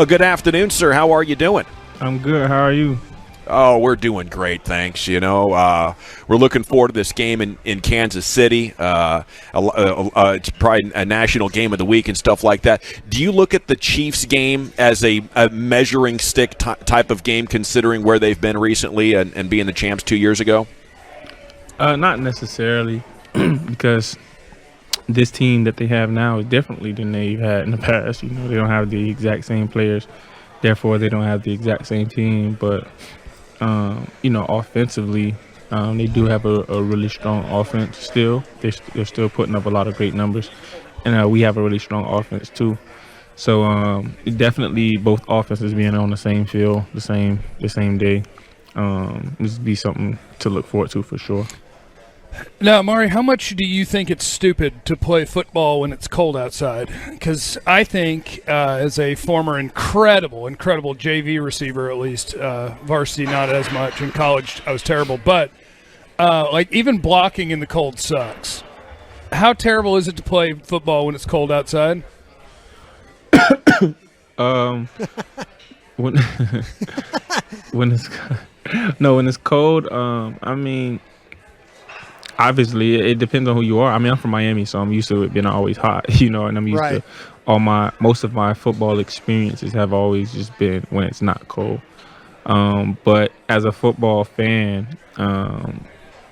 Good afternoon, sir. How are you doing? I'm good. How are you? Oh, we're doing great, thanks. We're looking forward to this game in Kansas City. It's probably a national game of the week and stuff like that. Do you look at the Chiefs game as a measuring stick type of game, considering where they've been recently and being the champs 2 years ago? Not necessarily, because this team that they have now is differently than they've had in the past. They don't have the exact same players, therefore they don't have the exact same team. But offensively, they do have a really strong offense still. They're still putting up a lot of great numbers, and we have a really strong offense too. So definitely both offenses being on the same field, the same day, this would be something to look forward to for sure. Now, Amari, how much do you think it's stupid to play football when it's cold outside? Because I think, as a former incredible JV receiver, at least, varsity not as much, in college I was terrible, but even blocking in the cold sucks. How terrible is it to play football when it's cold outside? When it's cold, obviously, it depends on who you are. I'm from Miami, so I'm used to it being always hot, and I'm used to most of my football experiences have always just been when it's not cold. But as a football fan,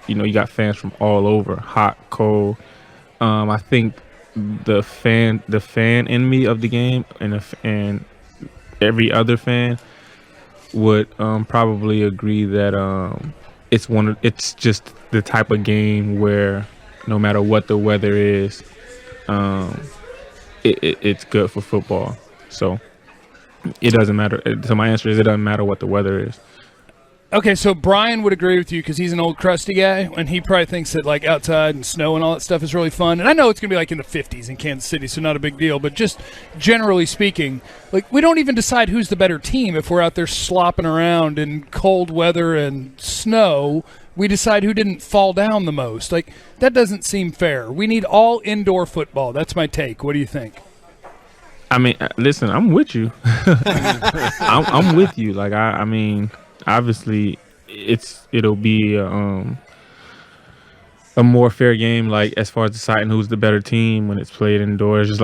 you got fans from all over, hot, cold. I think the fan in me of the game and every other fan would probably agree that it's just the type of game where no matter what the weather is, it's good for football. So it doesn't matter. So my answer is it doesn't matter what the weather is. Okay, so Brian would agree with you because he's an old crusty guy, and he probably thinks that outside and snow and all that stuff is really fun. And I know it's going to be in the 50s in Kansas City, so not a big deal. But just generally speaking, we don't even decide who's the better team if we're out there slopping around in cold weather and snow. We decide who didn't fall down the most. That doesn't seem fair. We need all indoor football. That's my take. What do you think? Listen, I'm with you. I'm with you. Obviously, it'll be a more fair game, as far as deciding who's the better team when it's played indoors. Just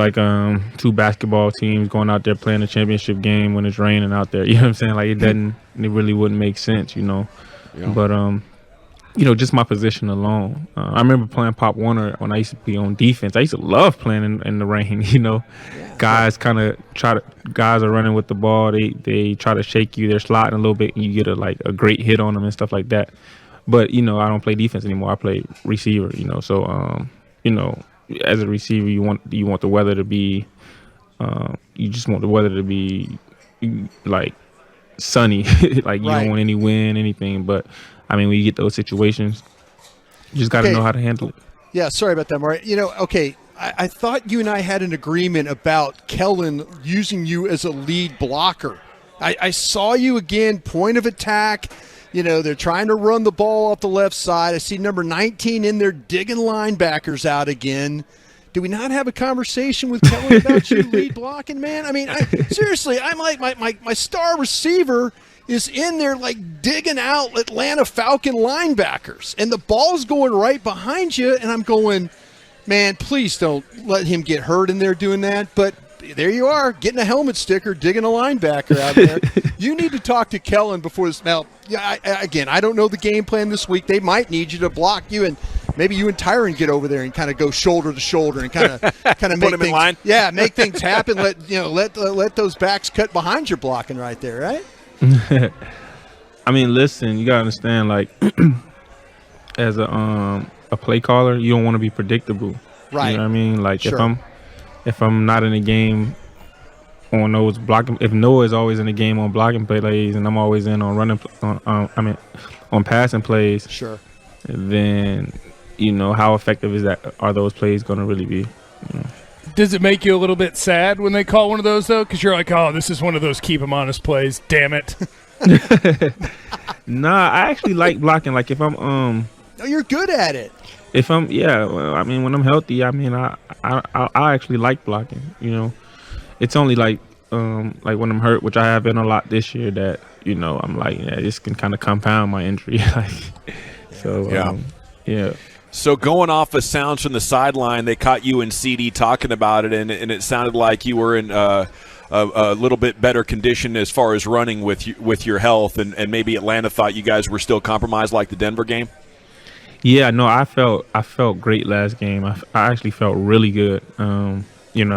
two basketball teams going out there playing a championship game when it's raining out there. You know what I'm saying? It really wouldn't make sense, Yeah. But just my position alone. I remember playing Pop Warner when I used to be on defense. I used to love playing in the rain. Yeah. Guys guys are running with the ball. They try to shake you. They're sliding a little bit, and you get a great hit on them and stuff like that. But I don't play defense anymore. I play receiver. So as a receiver, you want the weather to be. You just want the weather to be sunny. You don't want any wind, anything. But when you get those situations, you just got to know how to handle it. Yeah, sorry about that, Maury. Okay, I thought you and I had an agreement about Kellen using you as a lead blocker. I saw you again, point of attack. They're trying to run the ball off the left side. I see number 19 in there digging linebackers out again. Do we not have a conversation with Kellen about you lead blocking, man? Seriously, I'm my star receiver is in there digging out Atlanta Falcon linebackers, and the ball's going right behind you, and I'm going, man, please don't let him get hurt in there doing that. But there you are, getting a helmet sticker, digging a linebacker out there. You need to talk to Kellen before this. Now, I don't know the game plan this week. They might need you to block you, and maybe you and Tyron get over there and kind of go shoulder to shoulder and kind of make things, in line. Yeah, make things happen. Let those backs cut behind your blocking right there, right? Listen, you gotta understand, as a play caller, you don't want to be predictable, right? You know what I mean? Sure. if I'm not in a game on those blocking, if Noah is always in the game on blocking plays and I'm always in on running, on passing plays, sure. Then how effective are those plays going to really be? Does it make you a little bit sad when they call one of those, though? Because you're oh, this is one of those keep them honest plays. Damn it. Nah, I actually like blocking. If I'm Oh, you're good at it. If I'm when I'm healthy, I actually like blocking. It's only like when I'm hurt, which I have been a lot this year, that I'm like, yeah, this can kind of compound my injury. Yeah. So going off of sounds from the sideline, they caught you and CD talking about it, and it sounded like you were in a little bit better condition as far as running with your health, and maybe Atlanta thought you guys were still compromised like the Denver game. Yeah, no, I felt great last game. I actually felt really good. I've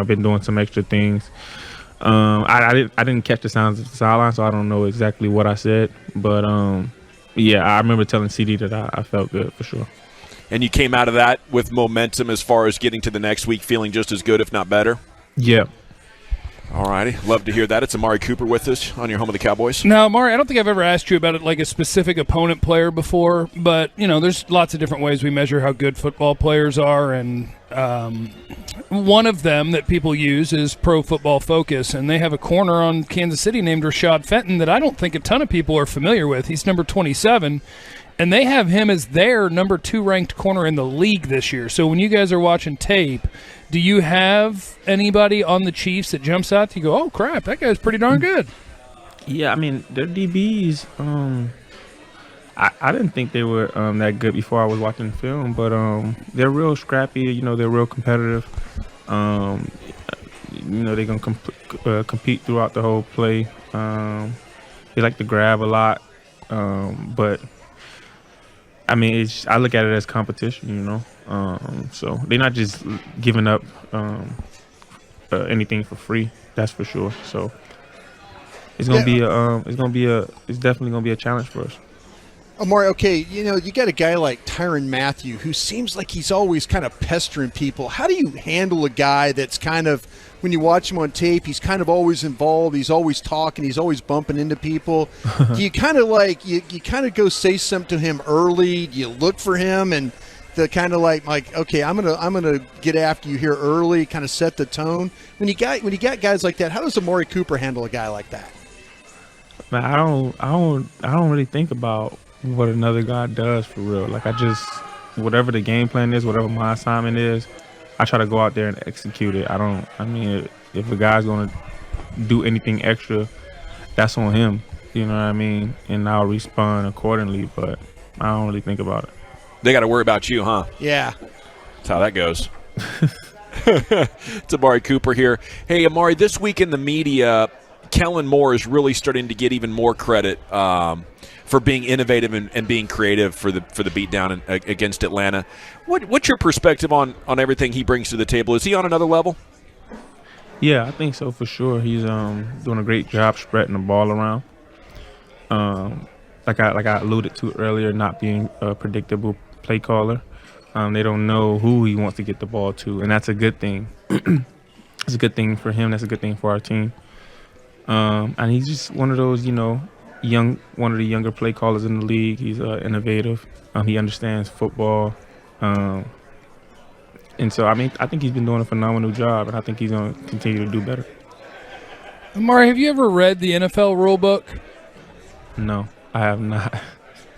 been doing some extra things. I didn't catch the sounds of the sideline, so I don't know exactly what I said. But yeah, I remember telling CD that I felt good for sure. And you came out of that with momentum as far as getting to the next week, feeling just as good, if not better. Yeah. All righty. Love to hear that. It's Amari Cooper with us on your home of the Cowboys. Now, Amari, I don't think I've ever asked you about it like a specific opponent player before, but, there's lots of different ways we measure how good football players are, and one of them that people use is Pro Football Focus, and they have a corner on Kansas City named Rashad Fenton that I don't think a ton of people are familiar with. He's number 27, and they have him as their number 2 ranked corner in the league this year. So when you guys are watching tape, do you have anybody on the Chiefs that jumps out to you go, oh, crap, that guy's pretty darn good? Yeah, I mean, their DBs, I didn't think they were that good before I was watching the film, but they're real scrappy. They're real competitive. They're going to compete throughout the whole play. They like to grab a lot, but I mean, I look at it as competition, so they're not just giving up anything for free. That's for sure. So it's gonna be it's definitely gonna be a challenge for us. Amari, okay, you got a guy like Tyrann Mathieu who seems like he's always kind of pestering people. How do you handle a guy that's kind of, when you watch him on tape, he's kind of always involved, he's always talking, he's always bumping into people? Do you kind of like, you kind of go say something to him early? Do you look for him and the kind of like, okay, I'm gonna get after you here early, kind of set the tone? When you got guys like that, how does Amari Cooper handle a guy like that? Man, I don't really think about what another guy does for real. Like, whatever the game plan is, whatever my assignment is, I try to go out there and execute it. If a guy's going to do anything extra, that's on him. You know what I mean? And I'll respond accordingly, but I don't really think about it. They got to worry about you, huh? Yeah. That's how that goes. It's Amari Cooper here. Hey, Amari, this week in the media, Kellen Moore is really starting to get even more credit for being innovative and being creative for the beatdown against Atlanta. What's your perspective on everything he brings to the table? Is he on another level? Yeah, I think so for sure. He's doing a great job spreading the ball around. Like I alluded to earlier, not being a predictable play caller. They don't know who he wants to get the ball to, and that's a good thing. It's a good thing for him. That's a good thing for our team. And he's just one of those, one of the younger play callers in the league. He's innovative. He understands football. And so, I think he's been doing a phenomenal job, and I think he's going to continue to do better. Amari, have you ever read the NFL rule book? No, I have not.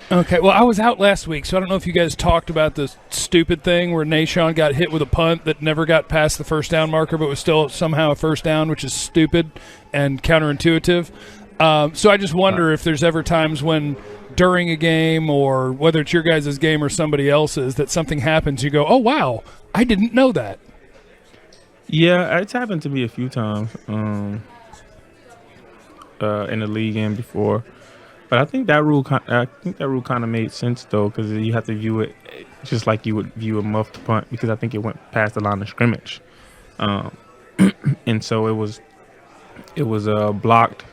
Okay, well, I was out last week, so I don't know if you guys talked about the stupid thing where Nashawn got hit with a punt that never got past the first down marker but was still somehow a first down, which is stupid and counterintuitive. So I just wonder if there's ever times when during a game, or whether it's your guys' game or somebody else's, that something happens, you go, oh, wow, I didn't know that. Yeah, it's happened to me a few times in the league and before. But I think that rule kind of made sense, though, because you have to view it just like you would view a muffed punt, because I think it went past the line of scrimmage, and so it was blocked.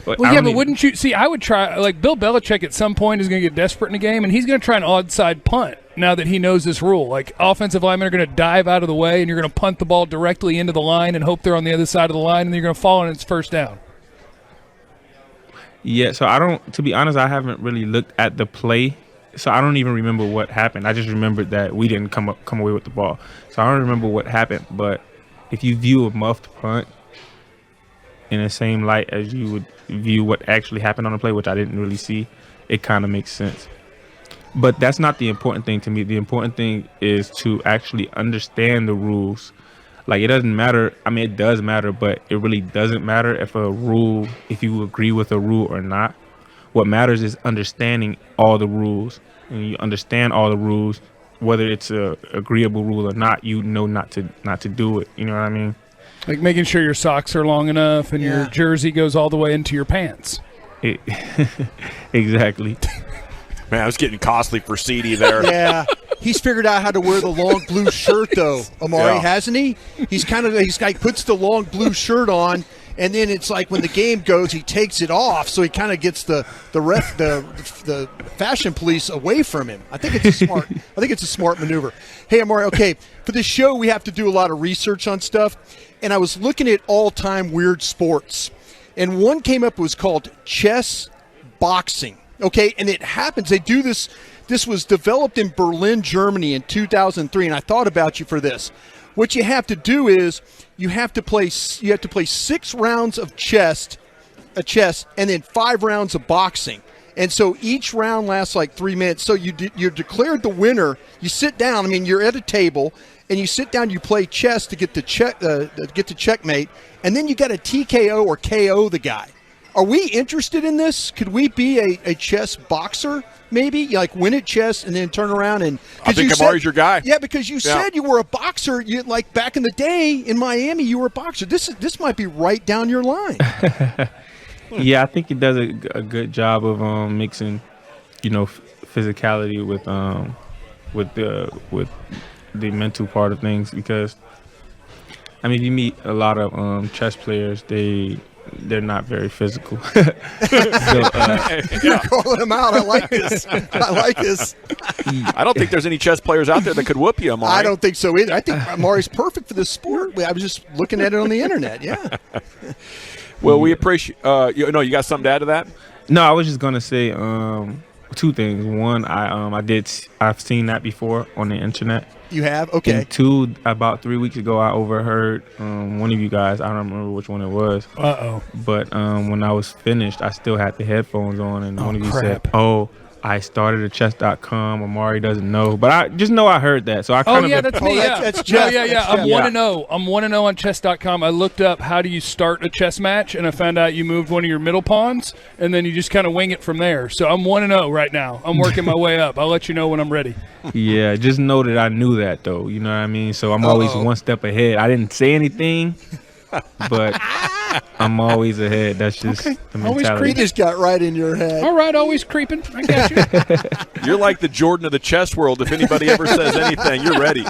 But wouldn't you see? I would try, like Bill Belichick at some point is going to get desperate in a game, and he's going to try an onside punt now that he knows this rule. Like, offensive linemen are going to dive out of the way, and you're going to punt the ball directly into the line and hope they're on the other side of the line, and then you're going to fall and it's first down. Yeah, so to be honest, I haven't really looked at the play, so I don't even remember what happened. I just remembered that we didn't come away with the ball. So I don't remember what happened, but if you view a muffed punt in the same light as you would view what actually happened on the play, which I didn't really see, it kind of makes sense. But that's not the important thing to me. The important thing is to actually understand the rules, Like, it doesn't matter. I mean, it does matter, but it really doesn't matter if you agree with a rule or not. What matters is understanding all the rules. And you understand all the rules, whether it's a agreeable rule or not, you know not to do it. You know what I mean? Like making sure your socks are long enough and your jersey goes all the way into your pants. Exactly. Man, I was getting costly for CD there. Yeah. He's figured out how to wear the long blue shirt, though, Amari, hasn't he? He's puts the long blue shirt on, and then it's like when the game goes, he takes it off, so he kind of gets the fashion police away from him. I think it's a smart maneuver. Hey, Amari, okay, for this show we have to do a lot of research on stuff, and I was looking at all-time weird sports, and one came up, it was called chess boxing. Okay, and it happens. They do this. This was developed in Berlin, Germany in 2003, and I thought about you for this. What you have to do is you have to play 6 rounds of chess, and then 5 rounds of boxing. And so each round lasts like 3 minutes. So you're declared the winner. You sit down. I mean, you're at a table, and you sit down. You play chess to get the checkmate, and then you got to TKO or KO the guy. Are we interested in this? Could we be a chess boxer, maybe? Like win at chess and then turn around and – I think Amari's your guy. Yeah, because you said you were a boxer. You, like back in the day in Miami, you were a boxer. This might be right down your line. Yeah, I think it does a good job of mixing, physicality with the mental part of things, because, I mean, you meet a lot of chess players, they're not very physical. So, You're calling them out. I like this. I don't think there's any chess players out there that could whoop you, Amari. I don't think so either. I think Amari's perfect for this sport. I was just looking at it on the internet. Yeah. Well, we appreciate. You got something to add to that? No, I was just gonna say 2 things. One, I've seen that before on the internet. You have? Okay. And 2, about 3 weeks ago, I overheard one of you guys. I don't remember which one it was. But when I was finished, I still had the headphones on, and one of you said, "Oh, I started at chess.com. Amari doesn't know." But I just know I heard that. So I kind of. That's me. That's Jeff. Yeah. I'm 1-0. I'm 1-0 on chess.com. I looked up how do you start a chess match, and I found out you moved one of your middle pawns, and then you just kind of wing it from there. So I'm 1-0 right now. I'm working my way up. I'll let you know when I'm ready. Yeah, just know that I knew that, though. You know what I mean? So I'm always one step ahead. I didn't say anything, but I'm always ahead. That's just the mentality. He just got right in your head. All right, always creeping. I got you. You're like the Jordan of the chess world. If anybody ever says anything, you're ready.